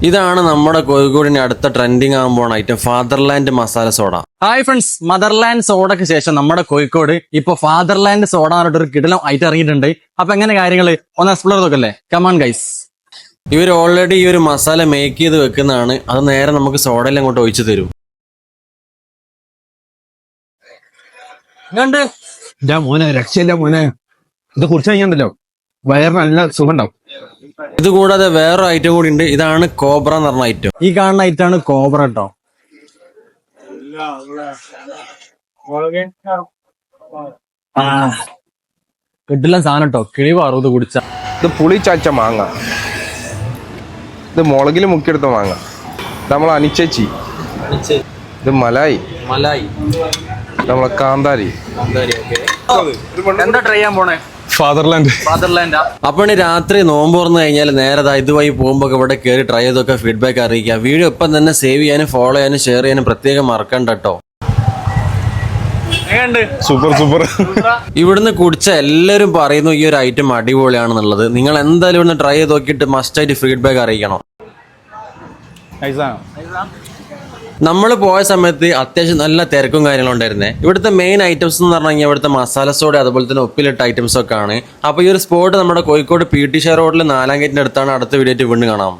ഇതാണ് നമ്മുടെ കോഴിക്കോടിന് അടുത്ത ട്രെൻഡിങ് ആകാൻ പോണ item fatherland masala soda. Hi friends, motherland സോഡയ്ക്ക് ശേഷം നമ്മുടെ കോഴിക്കോട് ഇപ്പൊ ഫാദർലാൻഡ് സോഡ പറഞ്ഞിട്ട് ഒരു കിടിലം ഐറ്റം ഇറങ്ങിയിട്ടുണ്ട്. അപ്പൊ എങ്ങനെ കാര്യങ്ങൾ ഒന്ന് എക്സ്പ്ലോർ ചെയ്തോക്കല്ലേ? Come on guys. ഇവർ ഓൾറെഡി ഈ ഒരു മസാല മേക്ക് ചെയ്ത് വെക്കുന്നതാണ്. അത് നേരെ നമുക്ക് സോഡയെല്ലാം അങ്ങോട്ട് ഒഴിച്ചു തരും. മോനെ രക്ഷയില്ല മോനെ, ഇത് കുറിച്ച് കഴിഞ്ഞാണ്ടല്ലോ വയറിന് നല്ല സുഖം ഉണ്ടാവും. ഇത് കൂടാതെ വേറൊരു ഐറ്റം കൂടി ഉണ്ട്. ഇതാണ് കോബ്ര എന്ന് പറഞ്ഞ ഐറ്റം. ഈ കാണുന്ന ഐറ്റാണ് കോബ്ര കേട്ടോ. കിടിലം സാധനം കേട്ടോ, കിളിവ് 60 കുടിച്ച. ഇത് പുളി ചാച്ച മാങ്ങ, ഇത് മുളകിൽ മുക്കിയെടുത്ത മാങ്ങ, നമ്മളെ അനിച്ചേച്ചി, ഇത് മലായി, നമ്മളെ കാന്താരി. എന്താ ട്രൈ ചെയ്യാൻ പോണേ? ഫാദർലാൻഡ്. അപ്പോൾ ഇനി രാത്രി നോമ്പ് തുറന്നു കഴിഞ്ഞാൽ നേരെ ഇതുവഴി പോകുമ്പോൾ ഇവിടെ കയറി ട്രൈ ചെയ്തൊക്കെ ഫീഡ്ബാക്ക് അറിയിക്കുക. വീഡിയോ ഇപ്പം തന്നെ സേവ് ചെയ്യാനും ഫോളോ ചെയ്യാനും ഷെയർ ചെയ്യാനും പ്രത്യേകം മറക്കണ്ട കേട്ടോ. സൂപ്പർ. ഇവിടുന്ന് കുടിച്ച എല്ലാവരും പറയുന്നു ഈ ഒരു ഐറ്റം അടിപൊളിയാണെന്നുള്ളത്. നിങ്ങൾ എന്തായാലും ഇവിടുന്ന് ട്രൈ ചെയ്ത് നോക്കിയിട്ട് മസ്റ്റായിട്ട് ഫീഡ്ബാക്ക് അറിയിക്കണം. നമ്മൾ പോയ സമയത്ത് അത്യാവശ്യം നല്ല തിരക്കും കാര്യങ്ങളും ഉണ്ടായിരുന്നേ. ഇവിടുത്തെ മെയിൻ ഐറ്റംസ് എന്ന് പറഞ്ഞു കഴിഞ്ഞാൽ ഇവിടുത്തെ മസാല സോഡ അതുപോലെ തന്നെ ഉപ്പിലിട്ട ഐറ്റംസ് ഒക്കെ ആണ്. അപ്പോൾ ഈ ഒരു സ്പോട്ട് നമ്മുടെ കോഴിക്കോട് PT ഷെയർ റോഡിൽ 4-ാം ഗേറ്റിന്റെ അടുത്താണ്. അടുത്ത വീഡിയോ വീണ്ടും കാണാം.